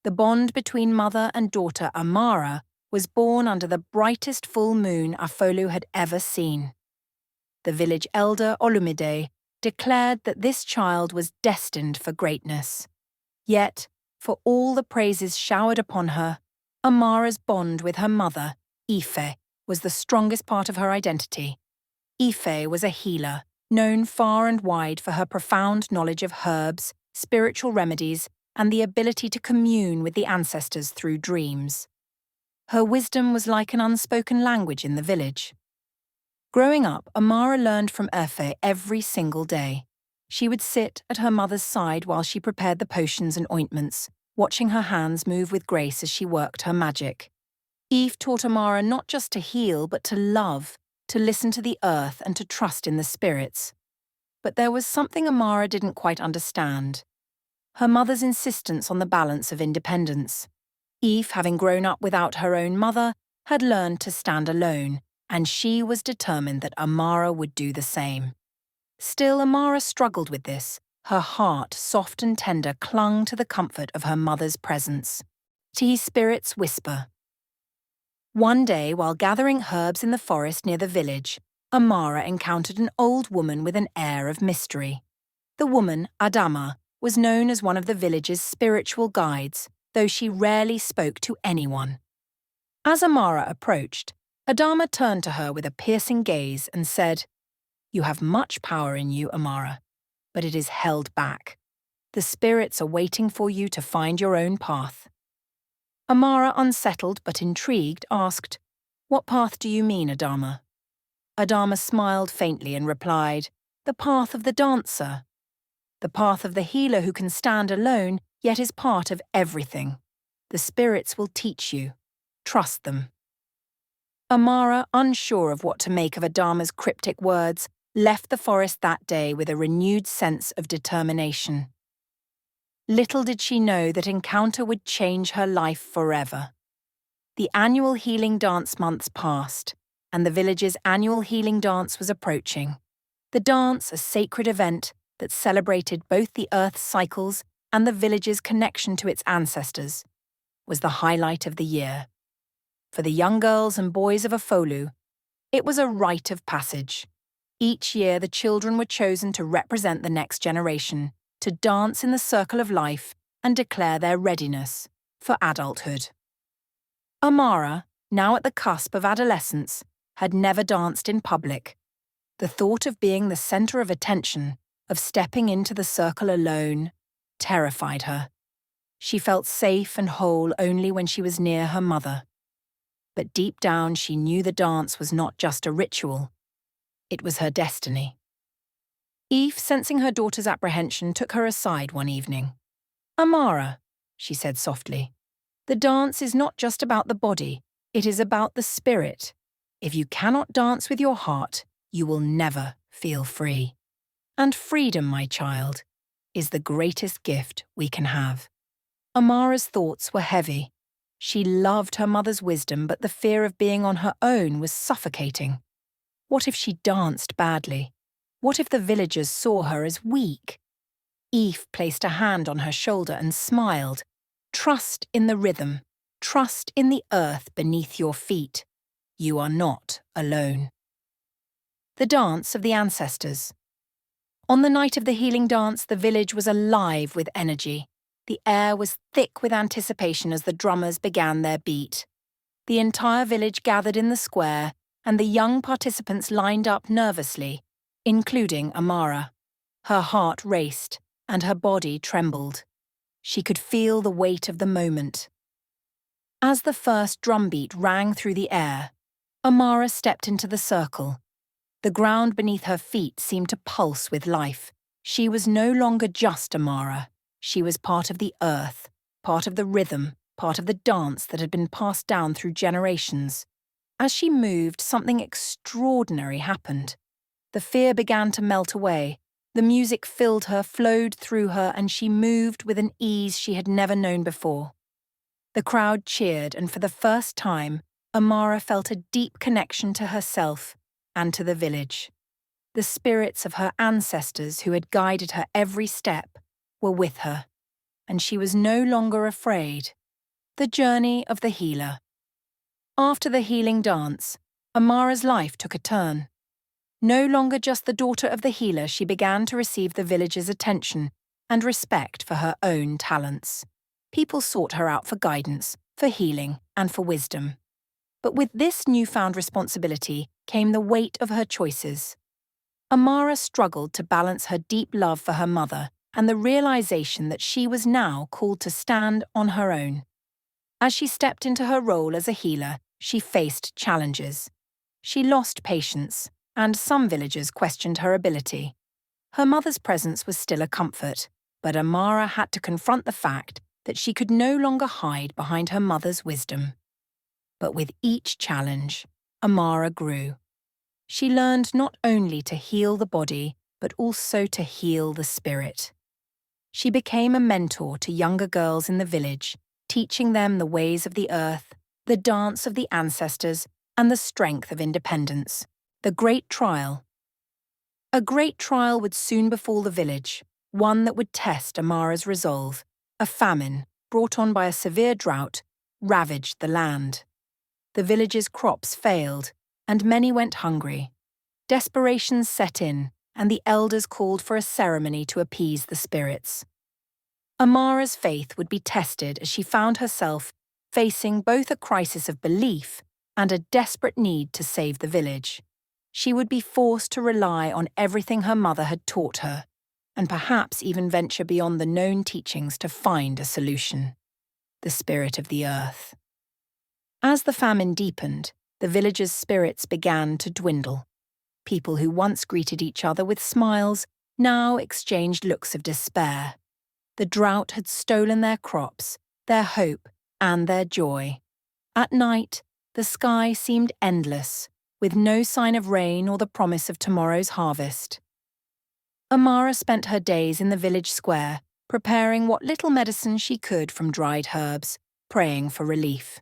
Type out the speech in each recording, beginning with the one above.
The bond between mother and daughter Amara was born under the brightest full moon Afolu had ever seen. The village elder Olumide declared that this child was destined for greatness. Yet, for all the praises showered upon her, Amara's bond with her mother, Ife, was the strongest part of her identity. Ife was a healer, known far and wide for her profound knowledge of herbs, spiritual remedies, and the ability to commune with the ancestors through dreams. Her wisdom was like an unspoken language in the village. Growing up, Amara learned from Ife every single day. She would sit at her mother's side while she prepared the potions and ointments, watching her hands move with grace as she worked her magic. Eve taught Amara not just to heal, but to love, to listen to the earth and to trust in the spirits. But there was something Amara didn't quite understand. Her mother's insistence on the balance of independence. Eve, having grown up without her own mother, had learned to stand alone, and she was determined that Amara would do the same. Still, Amara struggled with this. Her heart, soft and tender, clung to the comfort of her mother's presence. Tea spirits whisper. One day, while gathering herbs in the forest near the village, Amara encountered an old woman with an air of mystery. The woman, Adama, was known as one of the village's spiritual guides, though she rarely spoke to anyone. As Amara approached, Adama turned to her with a piercing gaze and said, "You have much power in you, Amara, but it is held back. The spirits are waiting for you to find your own path." Amara, unsettled but intrigued, asked, "What path do you mean, Adama?" Adama smiled faintly and replied, "The path of the dancer. The path of the healer who can stand alone, yet is part of everything. The spirits will teach you. Trust them." Amara, unsure of what to make of Adama's cryptic words, left the forest that day with a renewed sense of determination. Little did she know that encounter would change her life forever. The annual healing dance months passed, and the village's annual healing dance was approaching. The dance, a sacred event that celebrated both the Earth's cycles and the village's connection to its ancestors, was the highlight of the year. For the young girls and boys of Afolu, it was a rite of passage. Each year the children were chosen to represent the next generation, to dance in the circle of life and declare their readiness for adulthood. Amara, now at the cusp of adolescence, had never danced in public. The thought of being the center of attention, of stepping into the circle alone, terrified her. She felt safe and whole only when she was near her mother. But deep down she knew the dance was not just a ritual. It was her destiny. Eve, sensing her daughter's apprehension, took her aside one evening. "Amara," she said softly, "the dance is not just about the body, it is about the spirit. If you cannot dance with your heart, you will never feel free. And freedom, my child, is the greatest gift we can have." Amara's thoughts were heavy. She loved her mother's wisdom, but the fear of being on her own was suffocating. What if she danced badly? What if the villagers saw her as weak? Eve placed a hand on her shoulder and smiled. "Trust in the rhythm. Trust in the earth beneath your feet. You are not alone." The dance of the ancestors. On the night of the healing dance, the village was alive with energy. The air was thick with anticipation as the drummers began their beat. The entire village gathered in the square, and the young participants lined up nervously, including Amara. Her heart raced, and her body trembled. She could feel the weight of the moment. As the first drumbeat rang through the air, Amara stepped into the circle. The ground beneath her feet seemed to pulse with life. She was no longer just Amara. She was part of the earth, part of the rhythm, part of the dance that had been passed down through generations. As she moved, something extraordinary happened. The fear began to melt away. The music filled her, flowed through her, and she moved with an ease she had never known before. The crowd cheered, and for the first time, Amara felt a deep connection to herself and to the village. The spirits of her ancestors who had guided her every step were with her, and she was no longer afraid. The journey of the healer. After the healing dance, Amara's life took a turn. No longer just the daughter of the healer, she began to receive the village's attention and respect for her own talents. People sought her out for guidance, for healing, and for wisdom. But with this newfound responsibility came the weight of her choices. Amara struggled to balance her deep love for her mother and the realization that she was now called to stand on her own. As she stepped into her role as a healer, she faced challenges. She lost patience, and some villagers questioned her ability. Her mother's presence was still a comfort, but Amara had to confront the fact that she could no longer hide behind her mother's wisdom. But with each challenge, Amara grew. She learned not only to heal the body, but also to heal the spirit. She became a mentor to younger girls in the village, teaching them the ways of the earth, the dance of the ancestors, and the strength of independence. The Great Trial. A great trial would soon befall the village, one that would test Amara's resolve. A famine, brought on by a severe drought, ravaged the land. The village's crops failed, and many went hungry. Desperation set in, and the elders called for a ceremony to appease the spirits. Amara's faith would be tested as she found herself facing both a crisis of belief and a desperate need to save the village. She would be forced to rely on everything her mother had taught her, and perhaps even venture beyond the known teachings to find a solution. The spirit of the earth. As the famine deepened, the villagers' spirits began to dwindle. People who once greeted each other with smiles now exchanged looks of despair. The drought had stolen their crops, their hope, and their joy. At night, the sky seemed endless, with no sign of rain or the promise of tomorrow's harvest. Amara spent her days in the village square, preparing what little medicine she could from dried herbs, praying for relief.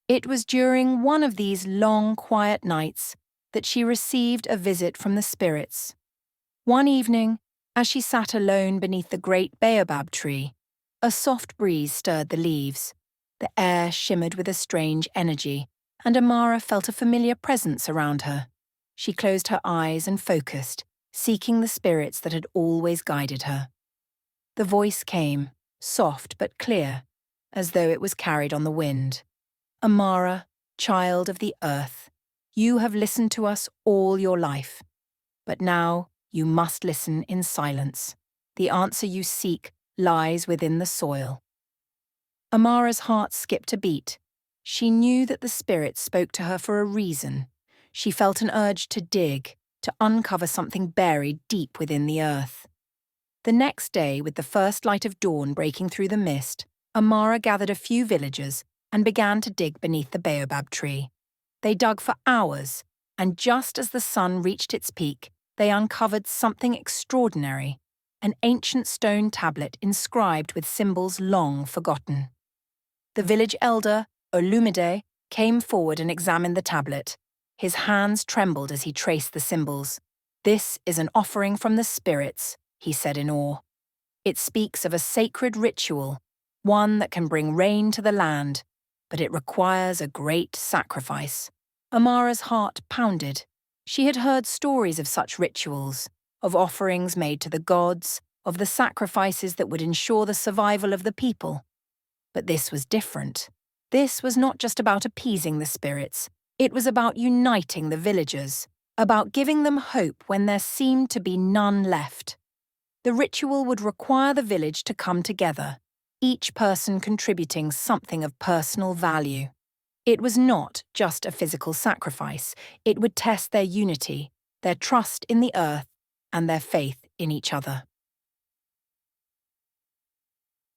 It was during one of these long, quiet nights that she received a visit from the spirits. One evening, as she sat alone beneath the great baobab tree, a soft breeze stirred the leaves. The air shimmered with a strange energy, and Amara felt a familiar presence around her. She closed her eyes and focused, seeking the spirits that had always guided her. The voice came, soft but clear, as though it was carried on the wind. Amara, child of the earth, you have listened to us all your life. But now you must listen in silence. The answer you seek lies within the soil. Amara's heart skipped a beat. She knew that the spirits spoke to her for a reason. She felt an urge to dig, to uncover something buried deep within the earth. The next day, with the first light of dawn breaking through the mist, Amara gathered a few villagers and began to dig beneath the baobab tree. They dug for hours, and just as the sun reached its peak, they uncovered something extraordinary, an ancient stone tablet inscribed with symbols long forgotten. The village elder, Olumide, came forward and examined the tablet. His hands trembled as he traced the symbols. "This is an offering from the spirits," he said in awe. "It speaks of a sacred ritual, one that can bring rain to the land, but it requires a great sacrifice." Amara's heart pounded. She had heard stories of such rituals, of offerings made to the gods, of the sacrifices that would ensure the survival of the people. But this was different. This was not just about appeasing the spirits. It was about uniting the villagers, about giving them hope when there seemed to be none left. The ritual would require the village to come together, each person contributing something of personal value. It was not just a physical sacrifice. It would test their unity, their trust in the earth, and their faith in each other.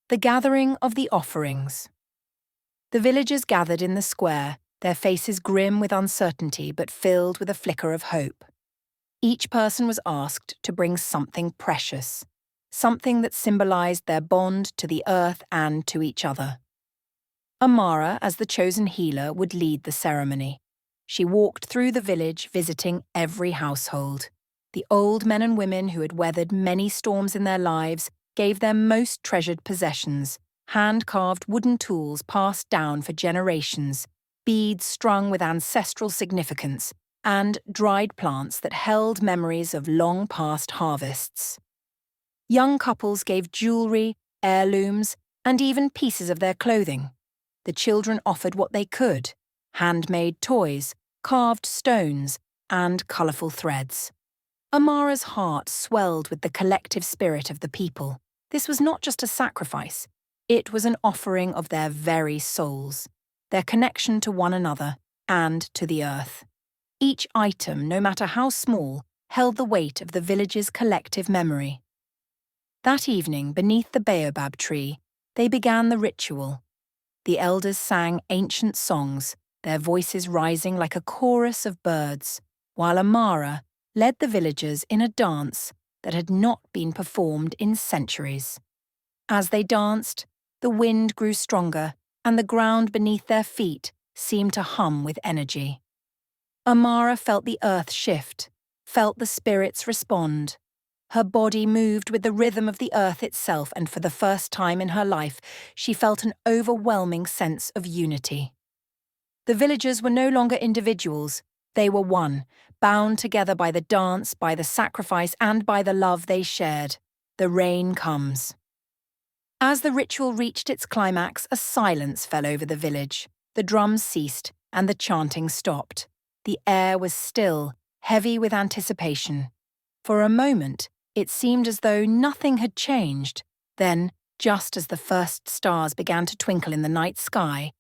The gathering of the offerings. The villagers gathered in the square, their faces grim with uncertainty but filled with a flicker of hope. Each person was asked to bring something precious, something that symbolized their bond to the earth and to each other. Amara, as the chosen healer, would lead the ceremony. She walked through the village, visiting every household. The old men and women who had weathered many storms in their lives gave their most treasured possessions, hand-carved wooden tools passed down for generations, beads strung with ancestral significance, and dried plants that held memories of long-past harvests. Young couples gave jewelry, heirlooms, and even pieces of their clothing. The children offered what they could: handmade toys, carved stones, and colourful threads. Amara's heart swelled with the collective spirit of the people. This was not just a sacrifice. It was an offering of their very souls, their connection to one another and to the earth. Each item, no matter how small, held the weight of the village's collective memory. That evening, beneath the baobab tree, they began the ritual. The elders sang ancient songs, their voices rising like a chorus of birds, while Amara led the villagers in a dance that had not been performed in centuries. As they danced, the wind grew stronger, and the ground beneath their feet seemed to hum with energy. Amara felt the earth shift, felt the spirits respond. Her body moved with the rhythm of the earth itself, and for the first time in her life, she felt an overwhelming sense of unity. The villagers were no longer individuals. They were one, bound together by the dance, by the sacrifice, and by the love they shared. The rain comes. As the ritual reached its climax, a silence fell over the village. The drums ceased, and the chanting stopped. The air was still, heavy with anticipation. For a moment, it seemed as though nothing had changed. Then, just as the first stars began to twinkle in the night sky,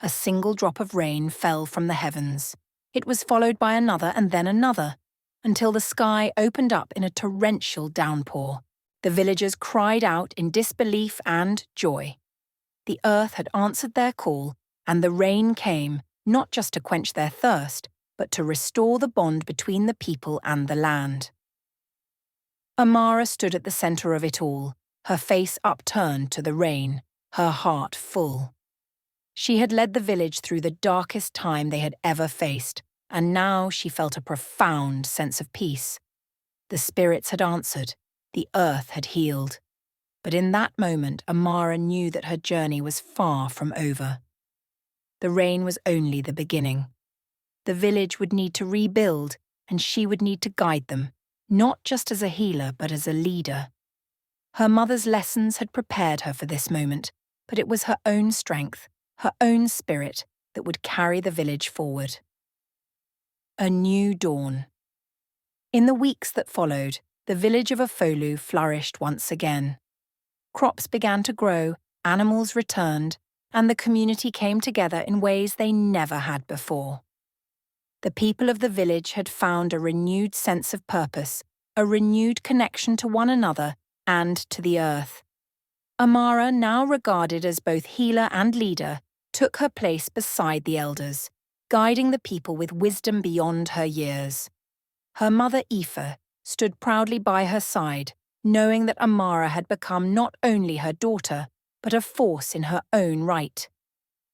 a single drop of rain fell from the heavens. It was followed by another and then another, until the sky opened up in a torrential downpour. The villagers cried out in disbelief and joy. The earth had answered their call, and the rain came, not just to quench their thirst, but to restore the bond between the people and the land. Amara stood at the centre of it all, her face upturned to the rain, her heart full. She had led the village through the darkest time they had ever faced, and now she felt a profound sense of peace. The spirits had answered, the earth had healed. But in that moment, Amara knew that her journey was far from over. The rain was only the beginning. The village would need to rebuild, and she would need to guide them, not just as a healer, but as a leader. Her mother's lessons had prepared her for this moment, but it was her own strength, her own spirit, that would carry the village forward. A new dawn. In the weeks that followed, the village of Afolu flourished once again. Crops began to grow, animals returned, and the community came together in ways they never had before. The people of the village had found a renewed sense of purpose, a renewed connection to one another and to the earth. Amara, now regarded as both healer and leader, took her place beside the elders, guiding the people with wisdom beyond her years. Her mother, Aoife, stood proudly by her side, knowing that Amara had become not only her daughter, but a force in her own right.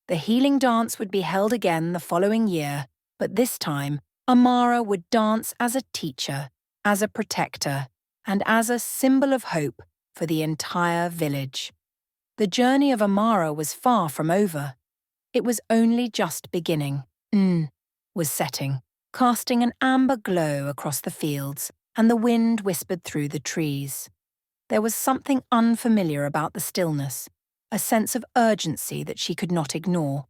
The healing dance would be held again the following year, but this time, Amara would dance as a teacher, as a protector, and as a symbol of hope for the entire village. The journey of Amara was far from over. It was only just beginning. Was setting, casting an amber glow across the fields, and the wind whispered through the trees. There was something unfamiliar about the stillness, a sense of urgency that she could not ignore.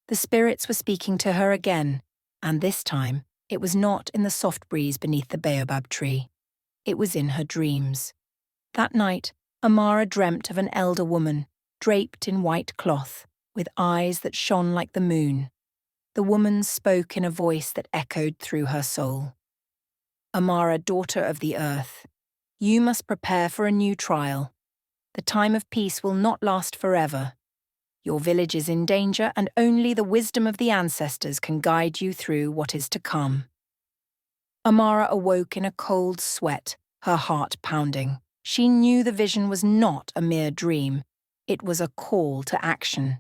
The spirits were speaking to her again, and this time it was not in the soft breeze beneath the baobab tree. It was in her dreams. That night, Amara dreamt of an elder woman, draped in white cloth, with eyes that shone like the moon. The woman spoke in a voice that echoed through her soul. Amara, daughter of the earth, you must prepare for a new trial. The time of peace will not last forever. Your village is in danger, and only the wisdom of the ancestors can guide you through what is to come. Amara awoke in a cold sweat, her heart pounding. She knew the vision was not a mere dream. It was a call to action.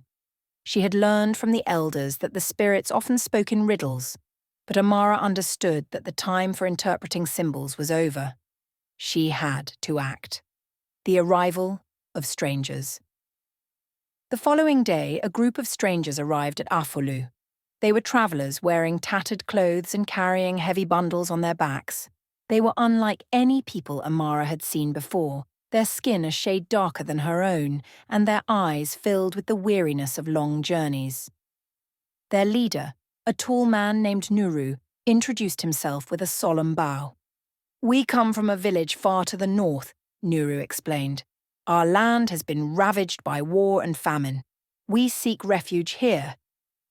She had learned from the elders that the spirits often spoke in riddles, but Amara understood that the time for interpreting symbols was over. She had to act. The arrival of strangers. The following day, a group of strangers arrived at Afolu. They were travellers wearing tattered clothes and carrying heavy bundles on their backs. They were unlike any people Amara had seen before, their skin a shade darker than her own, and their eyes filled with the weariness of long journeys. Their leader, a tall man named Nuru, introduced himself with a solemn bow. "We come from a village far to the north," Nuru explained. "Our land has been ravaged by war and famine. We seek refuge here,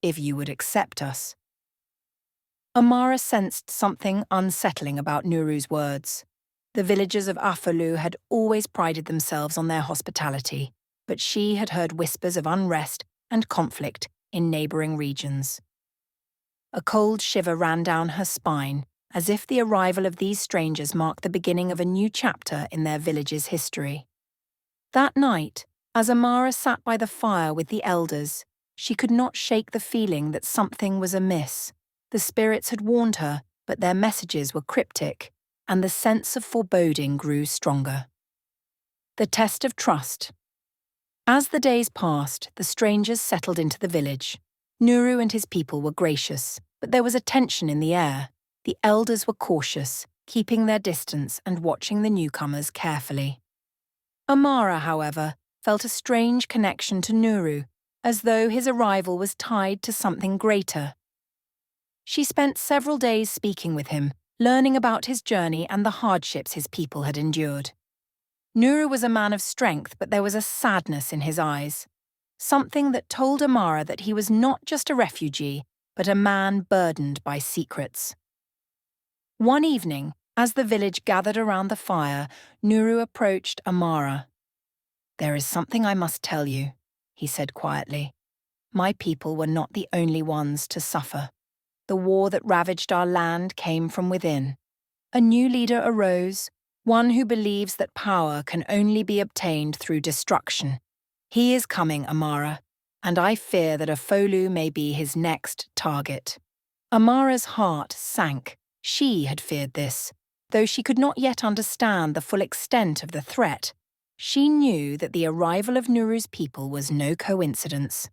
if you would accept us." Amara sensed something unsettling about Nuru's words. The villagers of Afolu had always prided themselves on their hospitality, but she had heard whispers of unrest and conflict in neighbouring regions. A cold shiver ran down her spine, as if the arrival of these strangers marked the beginning of a new chapter in their village's history. That night, as Amara sat by the fire with the elders, she could not shake the feeling that something was amiss. The spirits had warned her, but their messages were cryptic, and the sense of foreboding grew stronger. The test of trust. As the days passed, the strangers settled into the village. Nuru and his people were gracious, but there was a tension in the air. The elders were cautious, keeping their distance and watching the newcomers carefully. Amara, however, felt a strange connection to Nuru, as though his arrival was tied to something greater. She spent several days speaking with him, learning about his journey and the hardships his people had endured. Nuru was a man of strength, but there was a sadness in his eyes, something that told Amara that he was not just a refugee, but a man burdened by secrets. One evening, as the village gathered around the fire, Nuru approached Amara. "There is something I must tell you," he said quietly. "My people were not the only ones to suffer. The war that ravaged our land came from within. A new leader arose, one who believes that power can only be obtained through destruction. He is coming, Amara, and I fear that Afolu may be his next target." Amara's heart sank. She had feared this. Though she could not yet understand the full extent of the threat, she knew that the arrival of Nuru's people was no coincidence.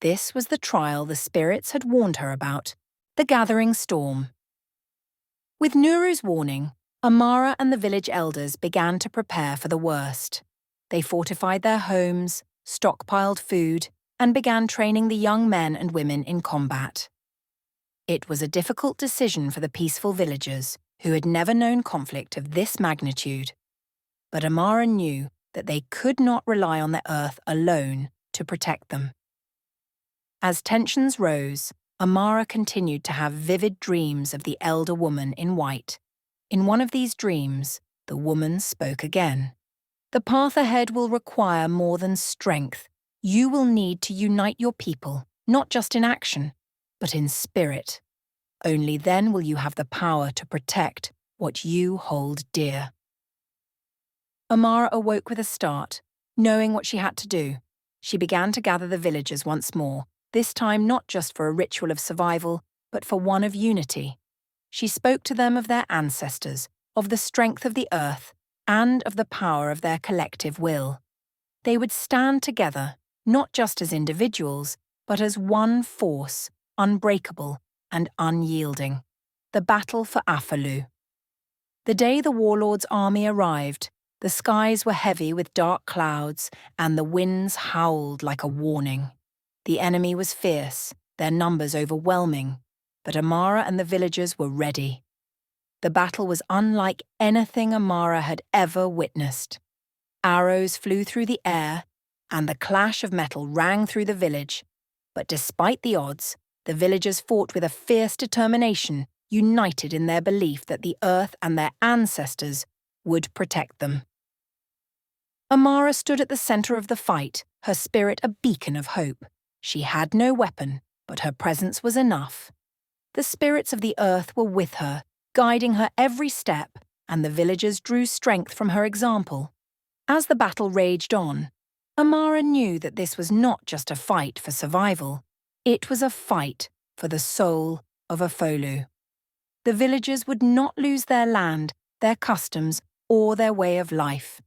This was the trial the spirits had warned her about, the gathering storm. With Nuru's warning, Amara and the village elders began to prepare for the worst. They fortified their homes, stockpiled food, and began training the young men and women in combat. It was a difficult decision for the peaceful villagers, who had never known conflict of this magnitude. But Amara knew that they could not rely on the earth alone to protect them. As tensions rose, Amara continued to have vivid dreams of the elder woman in white. In one of these dreams, the woman spoke again. "The path ahead will require more than strength. You will need to unite your people, not just in action, but in spirit. Only then will you have the power to protect what you hold dear." Amara awoke with a start, knowing what she had to do. She began to gather the villagers once more, this time not just for a ritual of survival, but for one of unity. She spoke to them of their ancestors, of the strength of the earth, and of the power of their collective will. They would stand together, not just as individuals, but as one force, unbreakable and unyielding. The battle for Afolu. The day the warlord's army arrived, the skies were heavy with dark clouds, and the winds howled like a warning. The enemy was fierce, their numbers overwhelming, but Amara and the villagers were ready. The battle was unlike anything Amara had ever witnessed. Arrows flew through the air, and the clash of metal rang through the village. But despite the odds, the villagers fought with a fierce determination, united in their belief that the earth and their ancestors would protect them. Amara stood at the centre of the fight, her spirit a beacon of hope. She had no weapon, but her presence was enough. The spirits of the earth were with her, guiding her every step, and the villagers drew strength from her example. As the battle raged on, Amara knew that this was not just a fight for survival. It was a fight for the soul of Afolu. The villagers would not lose their land, their customs, or their way of life.